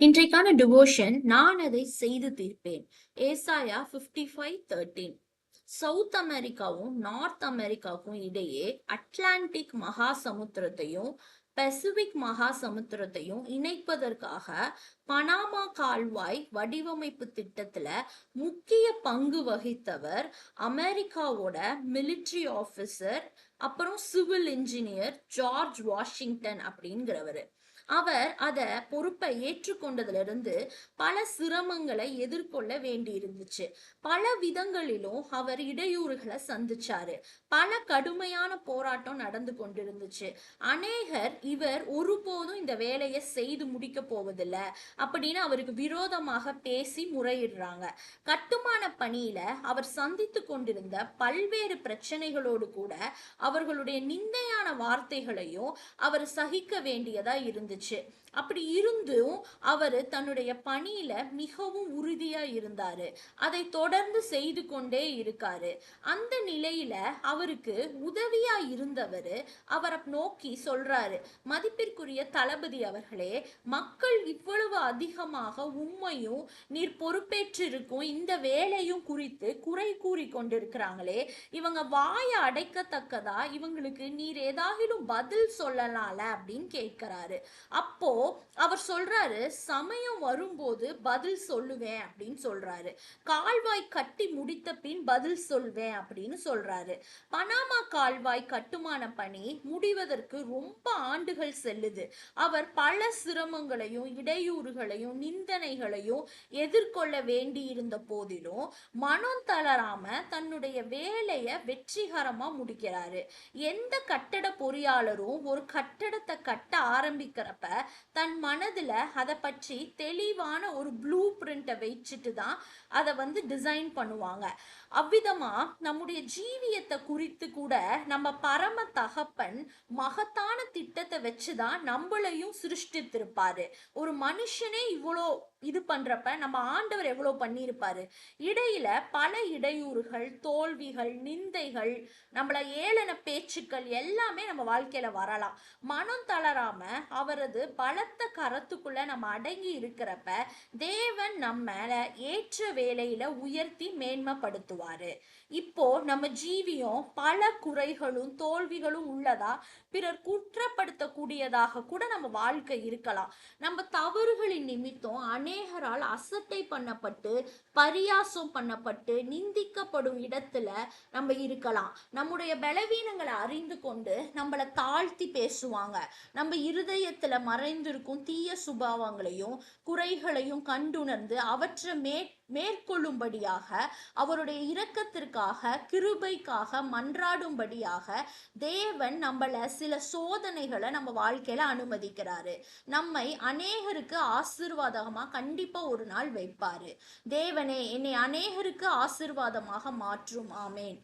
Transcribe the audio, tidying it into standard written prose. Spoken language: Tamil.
இன்றைக்கான டிவோஷன் நான் அதை செய்து தீர்ப்பேன். ஏசாயா 55:13. சவுத் அமெரிக்காவும் நார்த் அமெரிக்காவுக்கும் இடையே அட்லாண்டிக் மகா சமுத்திரத்தையும் பசிபிக் மகா சமுத்திரத்தையும் இணைப்பதற்காக பனாமா கால்வாய் வடிவமைப்பு திட்டத்துல முக்கிய பங்கு வகித்தவர் அமெரிக்காவோட மிலிட்ரி ஆபீசர், அப்புறம் சிவில் இன்ஜினியர் ஜார்ஜ் வாஷிங்டன் அப்படிங்கிறவரு. அவர் அத பொறுப்பை ஏற்றுக்கொண்டதுல இருந்து பல சிரமங்களை எதிர்கொள்ள வேண்டி இருந்துச்சு. பல விதங்களிலும் அவர் இடையூறுகளை சந்திச்சாரு. பல கடுமையான போராட்டம் நடந்து கொண்டிருந்துச்சு. அநேகர் இவர் ஒருபோதும் இந்த வேலையை செய்து முடிக்க போவதில்ல அப்படின்னு அவருக்கு விரோதமாக பேசி முறையிடுறாங்க. கட்டுமான பணியில அவர் சந்தித்து கொண்டிருந்த பல்வேறு பிரச்சனைகளோடு கூட அவர்களுடைய நிந்தையான வார்த்தைகளையும் அவர் சகிக்க வேண்டியதா இருந்துச்சு. அப்படி இருந்தும் அவரு தன்னுடைய பணியில மிகவும் உறுதியா இருந்தாரு. அதை தொடர்ந்து செய்து கொண்டே இருக்காரு. அந்த நிலையில அவருக்கு உதவியா இருந்தவரு அவரை நோக்கி சொல்றாரு, மதிப்பிற்குரிய தளபதி அவர்களே, மக்கள் இவ்வளவு அதிகமாக உண்மையும் நீர் பொறுப்பேற்றிருக்கும் இந்த வேலையும் குறித்து குறை கூறி கொண்டிருக்கிறாங்களே, இவங்க வாயை அடைக்கத்தக்கதா இவங்களுக்கு நீர் ஏதாகிலும் பதில் சொல்லலாம்ல அப்படின்னு கேட்கிறாரு. அப்போ அவர் சொல்றாரு, சமயம் வரும்போது பதில் சொல்லுவேன் அப்படின்னு சொல்றாரு. கால்வாய் கட்டி முடித்த பின் பதில் சொல்வேன் அப்படின்னு சொல்றாரு. பனாமா கால்வாய் கட்டுமான பணி முடிவதற்கு ரொம்ப ஆண்டுகள் செல்லுது. அவர் பல சிரமங்களையும் இடையூறுகளையும் நிந்தனைகளையும் எதிர்கொள்ள வேண்டி இருந்த போதிலும் மனம் தளராம தன்னுடைய வேலையை வெற்றிகரமா முடிக்கிறாரு. எந்த கட்டட பொறியாளரும் ஒரு கட்டடத்தை கட்ட ஆரம்பிக்கிறப்ப தன் மனதுல அதை பற்றி தெளிவான ஒரு ப்ளூ பிரிண்ட்டை வச்சுட்டு தான் அதை டிசைன் பண்ணுவாங்க. அவ்விதமா நம்முடைய ஜீவியத்தை குறித்து கூட நம்ம பரம தகப்பன் மகத்தான திட்டத்தை வச்சுதான் நம்மளையும் சிருஷ்டித்திருப்பாரு. ஒரு மனுஷனே இவ்வளோ இது பண்றப்ப நம்ம ஆண்டவர் எவ்வளவு பண்ணியிருப்பாரு. இடையில பல இடையூறுகள், தோல்விகள், நிந்தைகள், நம்மள ஏளன பேச்சுக்கள் எல்லாமே நம்ம வாழ்க்கையில வரலாம். மனம் தளராம அவரது பலத்த கரத்துக்குள்ள நம்ம அடங்கி இருக்கிறப்ப தேவன் நம்ம ஏற்ற வேலையில உயர்த்தி மேன்மைப்படுத்துவாரு. இப்போ நம்ம ஜீவியம் பல குறைகளும் தோல்விகளும் உள்ளதா பிறர் குற்றப்படுத்தக்கூடியதாக கூட நம்ம வாழ்க்கை இருக்கலாம். நம்ம தவறுகளின் நிமித்தம் அநேகரால் அசட்டை பண்ணப்பட்டு பரியாசம் பண்ணப்பட்டு நிந்திக்கப்படும் இடத்துல நம்ம இருக்கலாம். நம்முடைய பலவீனங்களை அறிந்து கொண்டு நம்மளை தாழ்த்தி பேசுவாங்க. நம்ம இருதயத்துல மறைந்திருக்கும் தீய சுபாவங்களையும் குறைகளையும் கண்டுணர்ந்து அவற்றை மேற்கொள்ளும்படியாக அவருடைய இரக்கத்திற்காக கிருபைக்காக மன்றாடும்படியாக தேவன் நம்மள சில சோதனைகளை நம்ம வாழ்க்கையில அனுமதிக்கிறாரு. நம்மை அநேகருக்கு ஆசீர்வாதமா கண்டிப்பா ஒரு நாள் வைப்பாரு. தேவனே என்னை அநேகருக்கு ஆசீர்வாதமாக மாற்றும். ஆமேன்.